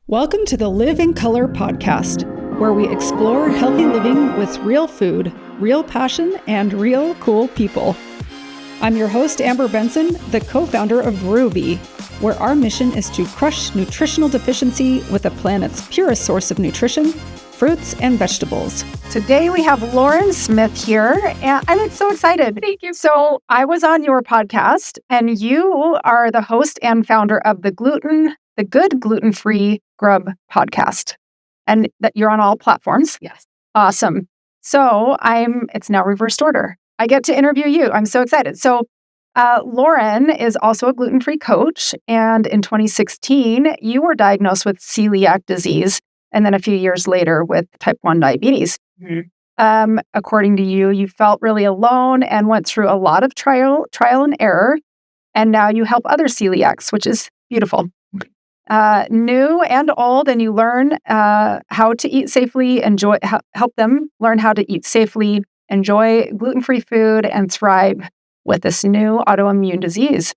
Welcome to the Live in Color podcast, where we explore healthy living with real food, real passion, and real cool people. I'm your host, Amber Benson, the co-founder of Ruby, where our mission is to crush nutritional deficiency with the planet's purest source of nutrition, fruits and vegetables. Today we have Lorin Smith here, and I'm so excited. Thank you. So I was on your podcast, and you are the host and founder of the Good Gluten-Free Grub podcast, and that you're on all platforms. Yes. Awesome. So it's now reversed order. I get to interview you. I'm so excited. So Lorin is also a gluten-free coach, and in 2016, you were diagnosed with celiac disease, and then a few years later with type 1 diabetes. Mm-hmm. According to you, you felt really alone and went through a lot of trial and error, and now you help other celiacs, which is beautiful. New and old, and you learn how to eat safely, help them learn how to eat safely, enjoy gluten-free food, and thrive with this new autoimmune disease.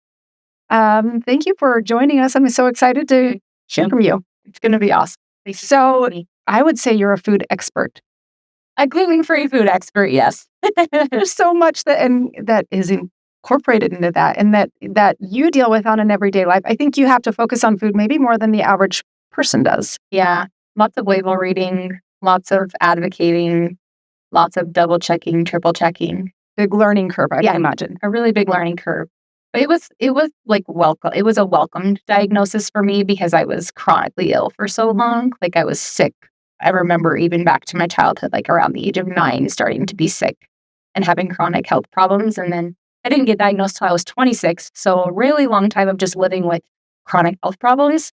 Thank you for joining us. I'm so excited to hear from you. It's going to be awesome. So I would say you're a food expert. A gluten-free food expert, yes. There's so much that is incorporated into that, and that you deal with on an everyday life. I think you have to focus on food maybe more than the average person does. Yeah. Lots of label reading, lots of advocating, lots of double checking, triple checking. Big learning curve, I imagine. A really big learning curve. But it was like welcome. It was a welcomed diagnosis for me because I was chronically ill for so long. Like I was sick. I remember even back to my childhood, like around the age of 9, starting to be sick and having chronic health problems. And then I didn't get diagnosed till I was 26. So a really long time of just living with chronic health problems.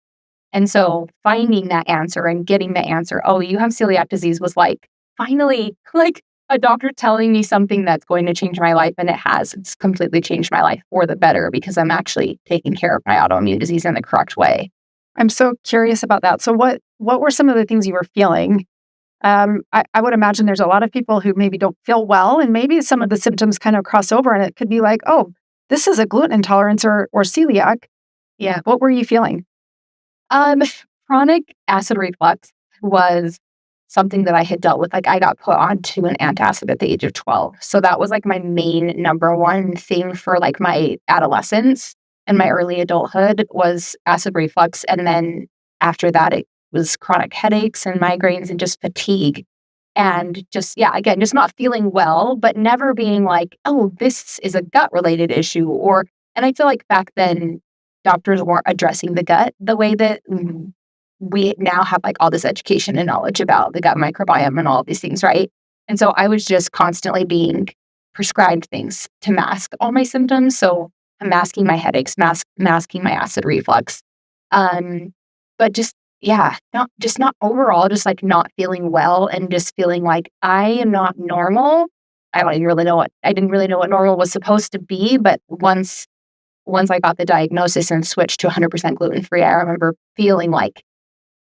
And so finding that answer and getting the answer, oh, you have celiac disease, was like finally like a doctor telling me something that's going to change my life. And it has. It's completely changed my life for the better because I'm actually taking care of my autoimmune disease in the correct way. I'm so curious about that. So what were some of the things you were feeling? I would imagine there's a lot of people who maybe don't feel well, and maybe some of the symptoms kind of cross over, and it could be like, oh, this is a gluten intolerance or celiac. Yeah. What were you feeling? Chronic acid reflux was something that I had dealt with. Like I got put onto an antacid at the age of 12. So that was like my main number one thing for like my adolescence and my early adulthood was acid reflux. And then after that, it was chronic headaches and migraines and just fatigue. And just not feeling well, but never being like, oh, this is a gut related issue. And I feel like back then, doctors weren't addressing the gut the way that we now have like all this education and knowledge about the gut microbiome and all of these things, right? And so I was just constantly being prescribed things to mask all my symptoms. So I'm masking my headaches, masking my acid reflux. But not overall, just like not feeling well and just feeling like I am not normal. I didn't really know what normal was supposed to be. But once I got the diagnosis and switched to 100% gluten-free, I remember feeling like,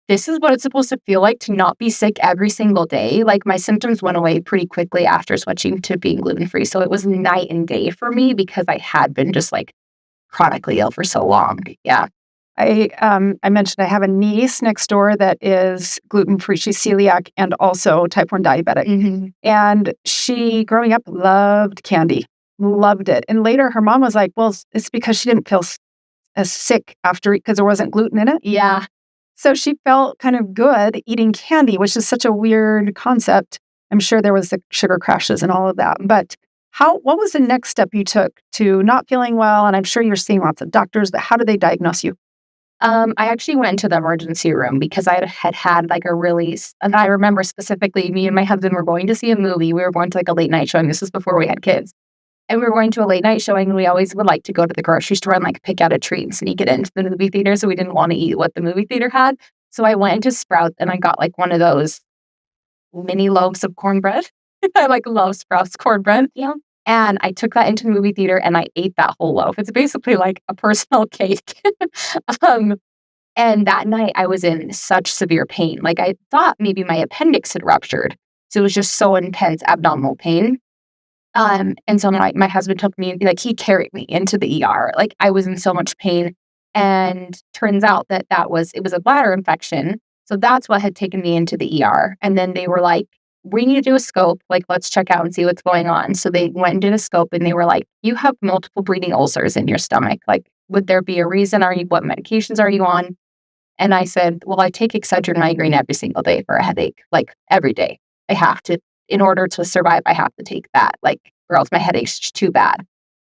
this is what it's supposed to feel like to not be sick every single day. Like my symptoms went away pretty quickly after switching to being gluten-free. So it was night and day for me because I had been just like chronically ill for so long. Yeah. I mentioned I have a niece next door that is gluten-free. She's celiac and also type 1 diabetic. Mm-hmm. And she, growing up, loved candy, loved it. And later her mom was like, well, it's because she didn't feel as sick because there wasn't gluten in it. Yeah. So she felt kind of good eating candy, which is such a weird concept. I'm sure there was the sugar crashes and all of that. But what was the next step you took to not feeling well? And I'm sure you're seeing lots of doctors, but how did they diagnose you? I actually went to the emergency room because I had like and I remember specifically me and my husband were going to see a movie. We were going to like a late night showing. This was before we had kids. And we were going to a late night showing, and we always would like to go to the grocery store and like pick out a treat and sneak it into the movie theater. So we didn't want to eat what the movie theater had. So I went into Sprouts and I got like one of those mini loaves of cornbread. I like love Sprouts cornbread. Yeah. And I took that into the movie theater and I ate that whole loaf. It's basically like a personal cake. And that night I was in such severe pain. Like I thought maybe my appendix had ruptured. So it was just so intense abdominal pain. And so my husband took me, like he carried me into the ER. Like I was in so much pain. And turns out that it was a bladder infection. So that's what had taken me into the ER. And then they were like, we need to do a scope. Like, let's check out and see what's going on. So they went and did a scope and they were like, you have multiple bleeding ulcers in your stomach. Like, would there be a reason? What medications are you on? And I said, well, I take Excedrin migraine every single day for a headache, like every day. I have to, in order to survive, I have to take that, like, or else my headache's too bad.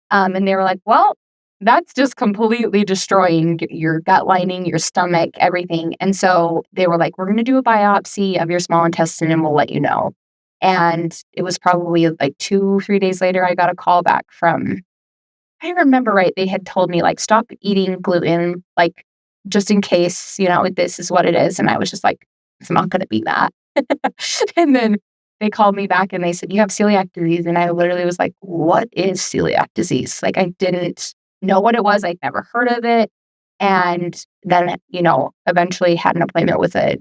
And they were like, well, that's just completely destroying your gut lining, your stomach, everything. And so they were like, we're going to do a biopsy of your small intestine and we'll let you know. And it was probably like 2-3 days later, I got a call back from, I remember right, they had told me like, stop eating gluten, like just in case, this is what it is. And I was just like, it's not going to be that. And then they called me back and they said, you have celiac disease. And I literally was like, what is celiac disease? Like, I didn't know what it was. I'd never heard of it. And then, eventually had an appointment with a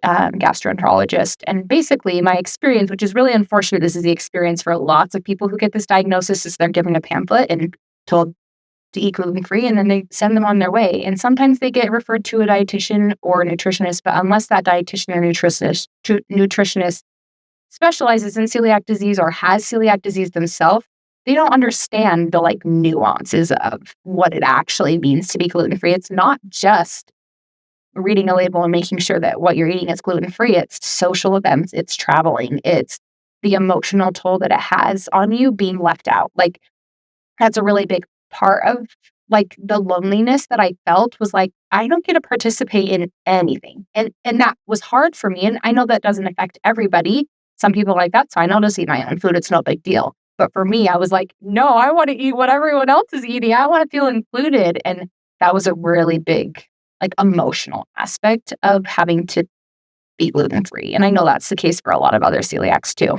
gastroenterologist. And basically my experience, which is really unfortunate, this is the experience for lots of people who get this diagnosis, is they're given a pamphlet and told to eat gluten-free, and then they send them on their way. And sometimes they get referred to a dietitian or a nutritionist, but unless that dietitian or nutritionist specializes in celiac disease or has celiac disease themselves, they don't understand the like nuances of what it actually means to be gluten-free. It's not just reading a label and making sure that what you're eating is gluten-free. It's social events, it's traveling, it's the emotional toll that it has on you being left out. Like, that's a really big part of like the loneliness that I felt, was like, I don't get to participate in anything. And that was hard for me. And I know that doesn't affect everybody. Some people are like, that's fine, I'll just eat my own food, it's no big deal. But for me, I was like, no, I want to eat what everyone else is eating. I want to feel included. And that was a really big like emotional aspect of having to be gluten-free. And I know that's the case for a lot of other celiacs too.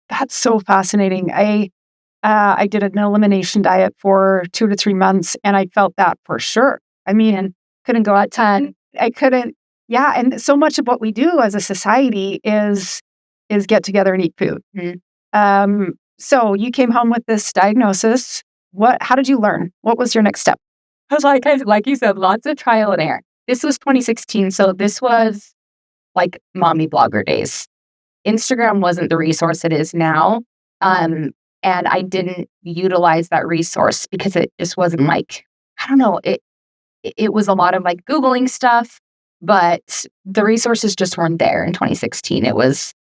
That's so fascinating. I did an elimination diet for 2 to 3 months, and I felt that for sure. I mean, couldn't go at 10. I couldn't. Yeah, and so much of what we do as a society is get together and eat food. Mm-hmm. So you came home with this diagnosis. How did you learn? What was your next step? I was like you said, lots of trial and error. This was 2016, so this was like mommy blogger days. Instagram wasn't the resource it is now. And I didn't utilize that resource because it just wasn't like, I don't know, it was a lot of like Googling stuff, but the resources just weren't there in 2016. It was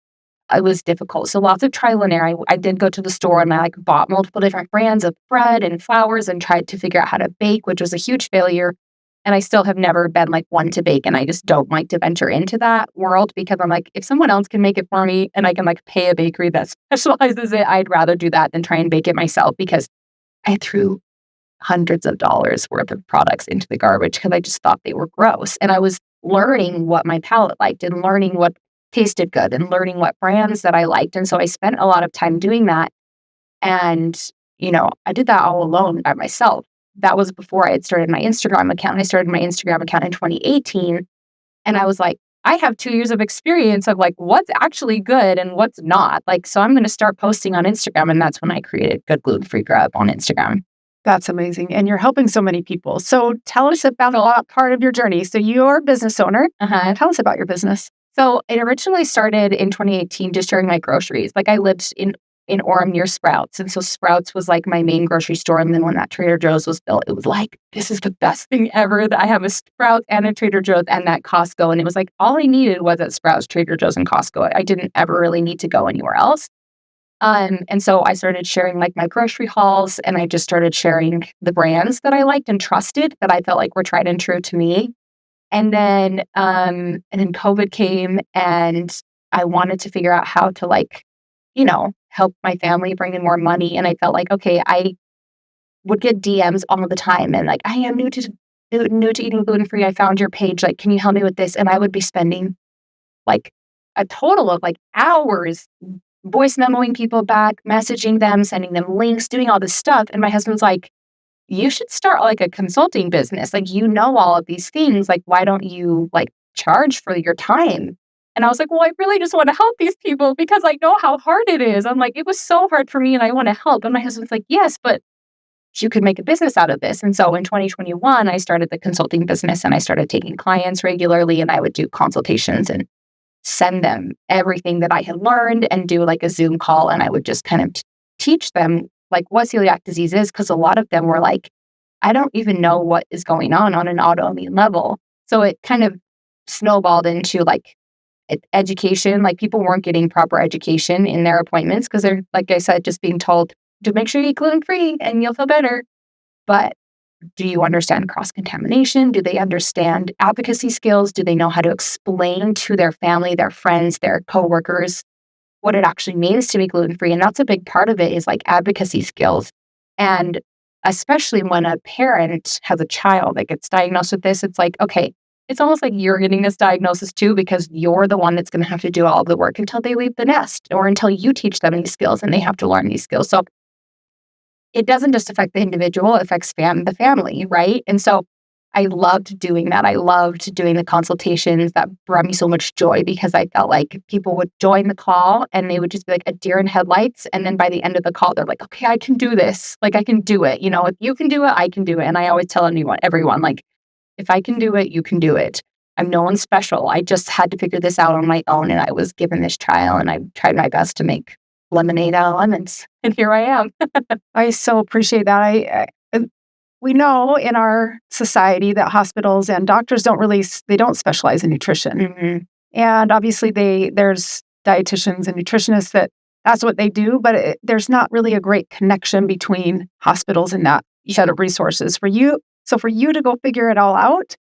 difficult. So lots of trial and error. I did go to the store and I like bought multiple different brands of bread and flours and tried to figure out how to bake, which was a huge failure. And I still have never been like one to bake. And I just don't like to venture into that world because I'm like, if someone else can make it for me and I can like pay a bakery that specializes it, I'd rather do that than try and bake it myself, because I threw hundreds of dollars worth of products into the garbage because I just thought they were gross. And I was learning what my palate liked and learning what tasted good and learning what brands that I liked. And so I spent a lot of time doing that. And, I did that all alone by myself. That was before I had started my Instagram account. I started my Instagram account in 2018. And I was like, I have 2 years of experience of like what's actually good and what's not. Like, so I'm going to start posting on Instagram. And that's when I created Good Gluten-Free Grub on Instagram. That's amazing. And you're helping so many people. So tell us about part of your journey. So you're a business owner. Tell us about your business. So it originally started in 2018, just sharing my groceries. Like, I lived in Orem near Sprouts. And so Sprouts was like my main grocery store. And then when that Trader Joe's was built, it was like, this is the best thing ever that I have a Sprouts and a Trader Joe's and that Costco. And it was like, all I needed was at Sprouts, Trader Joe's, and Costco. I didn't ever really need to go anywhere else. And so I started sharing like my grocery hauls, and I just started sharing the brands that I liked and trusted that I felt like were tried and true to me. And then COVID came, and I wanted to figure out how to like, help my family bring in more money. And I felt like, okay, I would get DMs all the time. And like, I am new to eating gluten-free. I found your page. Like, can you help me with this? And I would be spending like a total of like hours voice memoing people back, messaging them, sending them links, doing all this stuff. And my husband's like, you should start like a consulting business. Like, all of these things. Like, why don't you like charge for your time? And I was like, well, I really just want to help these people because I know how hard it is. I'm like, it was so hard for me and I want to help. And my husband's like, yes, but you could make a business out of this. And so in 2021, I started the consulting business and I started taking clients regularly, and I would do consultations and send them everything that I had learned and do like a Zoom call. And I would just kind of teach them like what celiac disease is, because a lot of them were like, I don't even know what is going on an autoimmune level. So it kind of snowballed into like education. Like people weren't getting proper education in their appointments because they're, like I said, just being told to make sure you eat gluten-free and you'll feel better. But do you understand cross-contamination? Do they understand advocacy skills? Do they know how to explain to their family, their friends, their coworkers what it actually means to be gluten-free? And that's a big part of it, is like advocacy skills. And especially when a parent has a child that gets diagnosed with this, it's like, okay, it's almost like you're getting this diagnosis too, because you're the one that's going to have to do all the work until they leave the nest, or until you teach them these skills and they have to learn these skills. So it doesn't just affect the individual, it affects the family, right? And so I loved doing that. I loved doing the consultations. That brought me so much joy, because I felt like people would join the call and they would just be like a deer in headlights. And then by the end of the call, they're like, okay, I can do this. Like, I can do it. You know, if you can do it, I can do it. And I always tell everyone, like, if I can do it, you can do it. I'm no one special. I just had to figure this out on my own. And I was given this trial, and I tried my best to make lemonade out of lemons. And here I am. I so appreciate that. We know in our society that hospitals and doctors they don't specialize in nutrition. Mm-hmm. And obviously there's dietitians and nutritionists that's what they do, but there's not really a great connection between hospitals and that set of resources for you. So for you to go figure it all out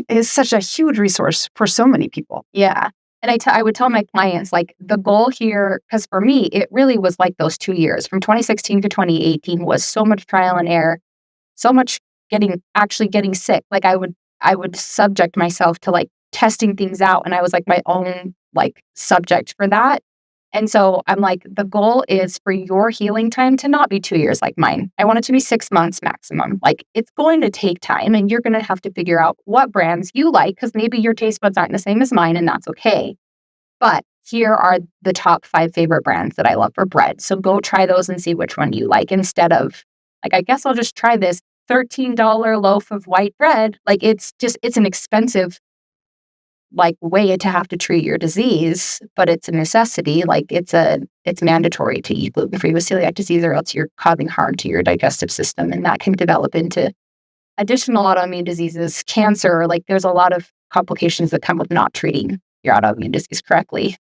is such a huge resource for so many people. Yeah. And I would tell my clients, like, the goal here, because for me, it really was like those 2 years from 2016 to 2018 was so much trial and error, so much actually getting sick. Like I would subject myself to like testing things out, and I was like my own like subject for that. And so I'm like, the goal is for your healing time to not be 2 years like mine. I want it to be 6 months maximum. Like, it's going to take time, and you're going to have to figure out what brands you like, because maybe your taste buds aren't the same as mine, and that's okay. But here are the top 5 favorite brands that I love for bread. So go try those and see which one you like, instead of like, I guess I'll just try this $13 loaf of white bread. Like, it's an expensive like way to have to treat your disease, but it's a necessity. Like, it's mandatory to eat gluten-free with celiac disease, or else you're causing harm to your digestive system, and that can develop into additional autoimmune diseases, cancer. Like, there's a lot of complications that come with not treating your autoimmune disease correctly.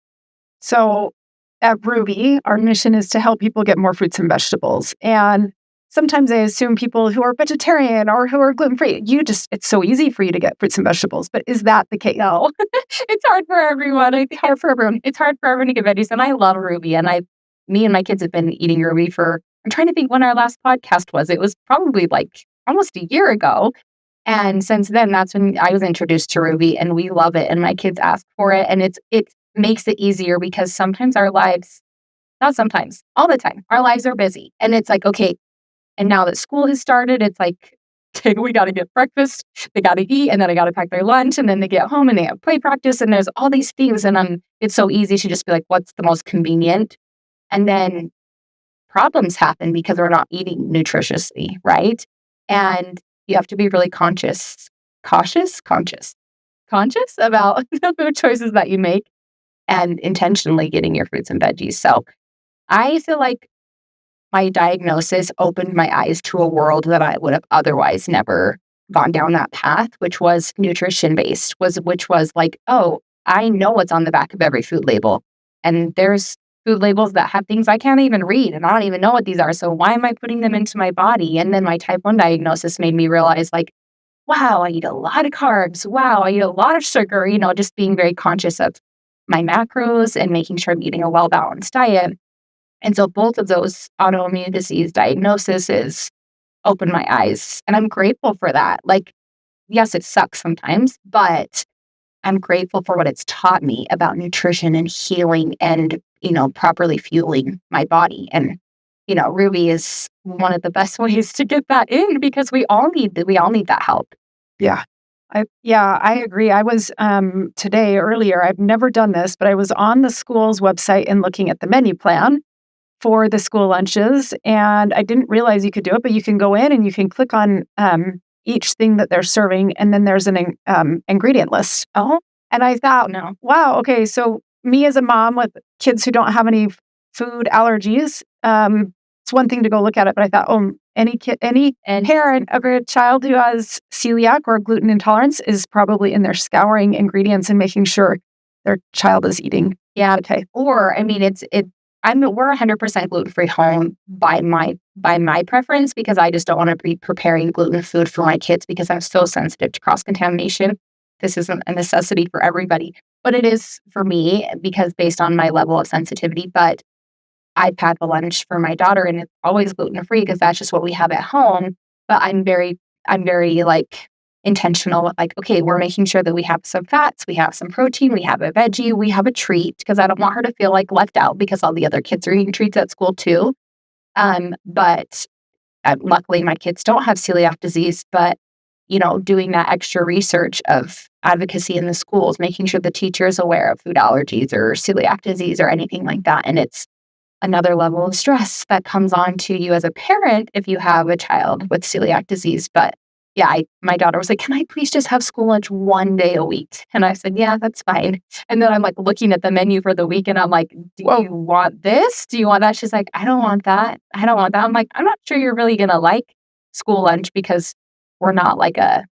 So at Ruby, our mission is to help people get more fruits and vegetables. And sometimes I assume people who are vegetarian or who are gluten-free, it's so easy for you to get fruits and vegetables. But is that the case? No, it's hard for everyone. It's hard for everyone. It's hard for everyone to get veggies. And I love Ruby. And me and my kids have been eating Ruby I'm trying to think when our last podcast was. It was probably like almost a year ago. And since then, that's when I was introduced to Ruby, and we love it. And my kids ask for it. And it makes it easier, because sometimes our lives, not sometimes, all the time, our lives are busy. And it's like, okay, and now that school has started, it's like, we got to get breakfast, they got to eat, and then I got to pack their lunch, and then they get home and they have play practice, and there's all these things. And it's so easy to just be like, what's the most convenient? And then problems happen because we're not eating nutritiously, right? And you have to be really conscious about the food choices that you make, and intentionally getting your fruits and veggies. So I feel like my diagnosis opened my eyes to a world that I would have otherwise never gone down that path, which was nutrition-based, which was like, oh, I know what's on the back of every food label. And there's food labels that have things I can't even read, and I don't even know what these are. So why am I putting them into my body? And then my type 1 diagnosis made me realize, like, wow, I eat a lot of carbs. Wow, I eat a lot of sugar, just being very conscious of my macros and making sure I'm eating a well-balanced diet. And so both of those autoimmune disease diagnoses opened my eyes. And I'm grateful for that. Like, yes, it sucks sometimes, but I'm grateful for what it's taught me about nutrition and healing and, properly fueling my body. And, Ruby is one of the best ways to get that in, because we all need that help. Yeah. I agree. I was earlier, I've never done this, but I was on the school's website and looking at the menu plan for the school lunches, and I didn't realize you could do it, but you can go in and you can click on each thing that they're serving, and then there's an ingredient list. Oh, And I thought, no. wow, okay, so me as a mom with kids who don't have any food allergies, it's one thing to go look at it, but I thought, oh, any parent of a child who has celiac or gluten intolerance is probably in there scouring ingredients and making sure their child is eating. Yeah. Okay. Or, I mean, we're 100% gluten-free home by my preference, because I just don't want to be preparing gluten food for my kids because I'm so sensitive to cross-contamination. This isn't a necessity for everybody, but it is for me because based on my level of sensitivity. But I pack a lunch for my daughter and it's always gluten-free because that's just what we have at home. But I'm very like intentional with like, okay, we're making sure that we have some fats, we have some protein, we have a veggie, we have a treat, because I don't want her to feel like left out because all the other kids are eating treats at school too. But luckily my kids don't have celiac disease, but doing that extra research of advocacy in the schools, making sure the teacher is aware of food allergies or celiac disease or anything like that. And it's another level of stress that comes on to you as a parent if you have a child with celiac disease. But yeah, my daughter was like, can I please just have school lunch one day a week? And I said, yeah, that's fine. And then I'm like looking at the menu for the week and I'm like, do you want this? Do you want that? She's like, I don't want that. I don't want that. I'm like, I'm not sure you're really going to like school lunch because we're not like a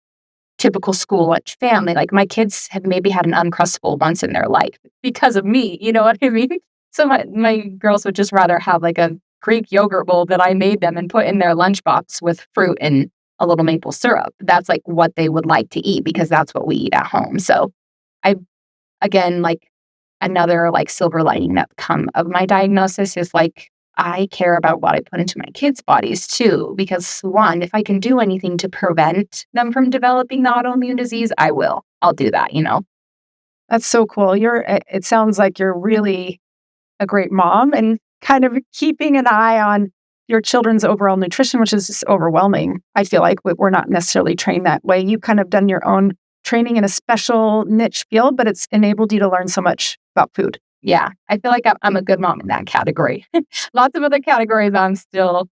typical school lunch family. Like my kids have maybe had an Uncrustable once in their life because of me. You know what I mean? So my girls would just rather have like a Greek yogurt bowl that I made them and put in their lunchbox with fruit and a little maple syrup. That's like what they would like to eat because that's what we eat at home. So again, like another like silver lining that come of my diagnosis is like, I care about what I put into my kids' bodies too, because one, if I can do anything to prevent them from developing the autoimmune disease, I will. I'll do that, That's so cool. It sounds like you're really a great mom and kind of keeping an eye on your children's overall nutrition, which is just overwhelming. I feel like we're not necessarily trained that way. You kind of done your own training in a special niche field, but it's enabled you to learn so much about food. Yeah, I feel like I'm a good mom in that category. Lots of other categories I'm still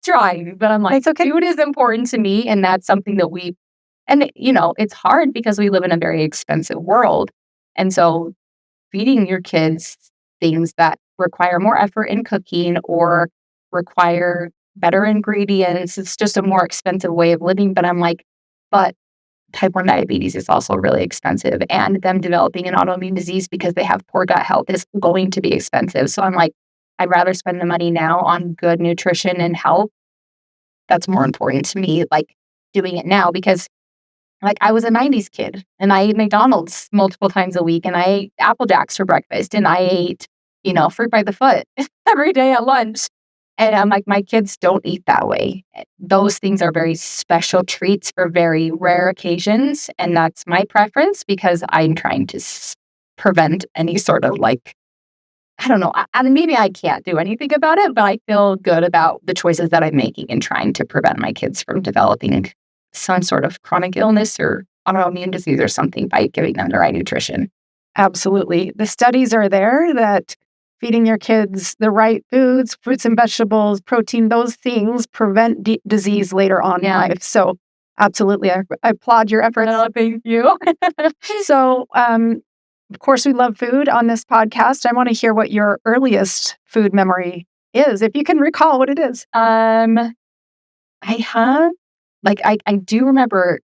trying, but I'm like, It's okay. Food is important to me, and that's something that it's hard because we live in a very expensive world. And so feeding your kids things that require more effort in cooking or require better ingredients, it's just a more expensive way of living. But I'm like, but type 1 diabetes is also really expensive, and them developing an autoimmune disease because they have poor gut health is going to be expensive. So I'm like, I'd rather spend the money now on good nutrition and health. That's more important to me, like doing it now, because like I was a 90s kid and I ate McDonald's multiple times a week and I ate Apple Jacks for breakfast and I ate, fruit by the foot every day at lunch. And I'm like, my kids don't eat that way. Those things are very special treats for very rare occasions. And that's my preference because I'm trying to prevent any sort of like, I don't know. Maybe I can't do anything about it, but I feel good about the choices that I'm making and trying to prevent my kids from developing some sort of chronic illness or autoimmune disease or something by giving them the right nutrition. Absolutely. The studies are there that feeding your kids the right foods, fruits and vegetables, protein, those things prevent disease later on in life. So absolutely, I applaud your efforts. Oh, thank you. So, of course, we love food on this podcast. I want to hear what your earliest food memory is, if you can recall what it is. I have, I do remember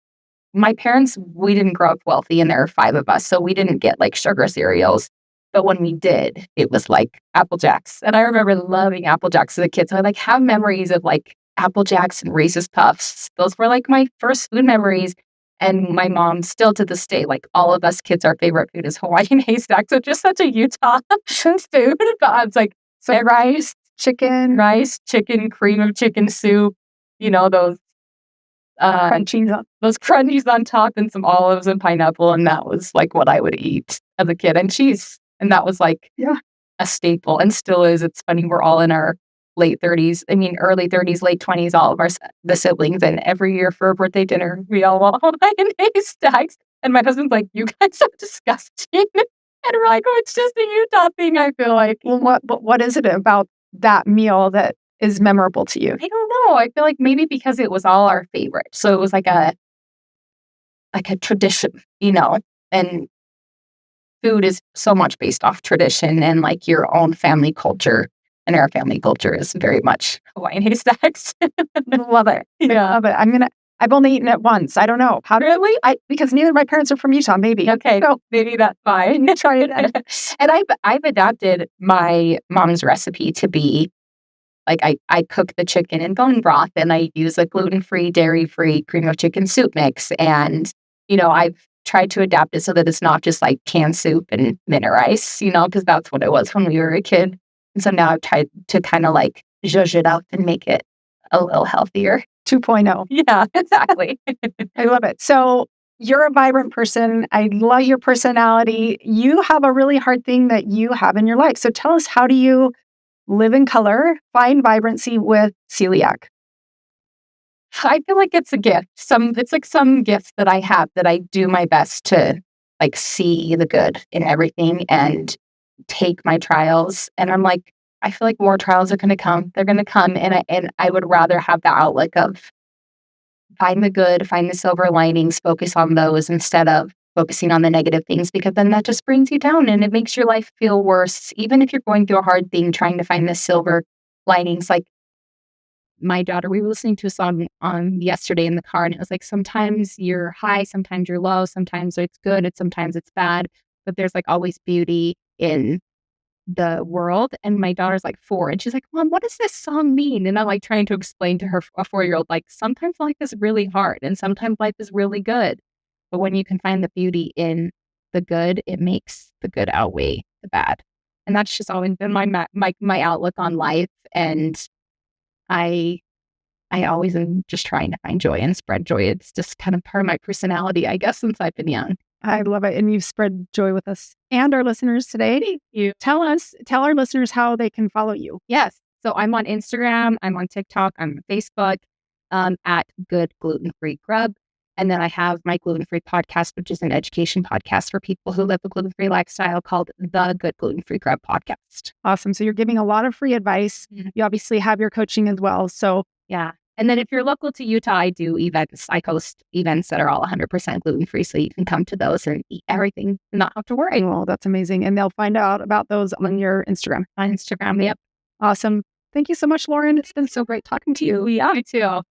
my parents, we didn't grow up wealthy and there are 5 of us, so we didn't get like sugar cereals. But when we did, it was like Apple Jacks. And I remember loving Apple Jacks as a kid. So I like have memories of like Apple Jacks and Reese's Puffs. Those were like my first food memories. And my mom still to this day, like all of us kids, our favorite food is Hawaiian haystacks, which is such a Utah food. But I was like, so rice, chicken, cream of chicken soup, those those crunchies on top and some olives and pineapple. And that was like what I would eat as a kid, and cheese. And that was like a staple and still is. It's funny. We're all in our early 30s, late 20s, all of the siblings. And every year for a birthday dinner, we all want Hawaiian haystacks. And my husband's like, you guys are disgusting. And we're like, oh, it's just a Utah thing, I feel like. Well, what is it about that meal that is memorable to you? I don't know. I feel like maybe because it was all our favorite. So it was like a tradition, and food is so much based off tradition and like your own family culture. And our family culture is very much Hawaiian haystacks. Love it. Yeah. Love it. I've only eaten it once. I don't know. How Really? Because neither of my parents are from Utah, maybe. Okay. So Maybe that's fine. try it. And I've adapted my mom's recipe to be like I cook the chicken in bone broth and I use a gluten-free, dairy-free cream of chicken soup mix. And, I've tried to adapt it so that it's not just like canned soup and mint rice, because that's what it was when we were a kid. And so now I've tried to kind of like zhuzh it out and make it a little healthier. 2.0. Yeah, exactly. I love it. So you're a vibrant person. I love your personality. You have a really hard thing that you have in your life. So tell us, how do you live in color, find vibrancy with celiac? I feel like it's a gift. It's like some gift that I have that I do my best to like see the good in everything and take my trials. And I'm like, I feel like more trials are going to come. They're going to come, and I would rather have the outlook of find the good, find the silver linings, focus on those instead of focusing on the negative things, because then that just brings you down and it makes your life feel worse. Even if you're going through a hard thing, trying to find the silver linings, like my daughter, we were listening to a song on yesterday in the car, and it was like, sometimes you're high, sometimes you're low, sometimes it's good, and sometimes it's bad, but there's like always beauty in the world. And my daughter's like 4, and she's like, Mom, what does this song mean? And I'm like trying to explain to her, a 4-year-old, like, sometimes life is really hard and sometimes life is really good. But when you can find the beauty in the good, it makes the good outweigh the bad. And that's just always been my outlook on life. And I always am just trying to find joy and spread joy. It's just kind of part of my personality, I guess, since I've been young. I love it. And you've spread joy with us and our listeners today. Thank you. Tell our listeners how they can follow you. Yes. So I'm on Instagram, I'm on TikTok, I'm on Facebook, at Good Gluten-Free Grub. And then I have my gluten-free podcast, which is an education podcast for people who live a gluten-free lifestyle, called the Good Gluten-Free Grub podcast. Awesome. So you're giving a lot of free advice. Mhm. You obviously have your coaching as well. So Yeah. And then if you're local to Utah, I do events. I host events that are all 100% gluten-free. So you can come to those and eat everything and not have to worry. well, that's amazing. And they'll find out about those on your Instagram. On Instagram. Yep. Awesome. Thank you so much, Lorin. It's been so great talking to you. Yeah, me too. Okay.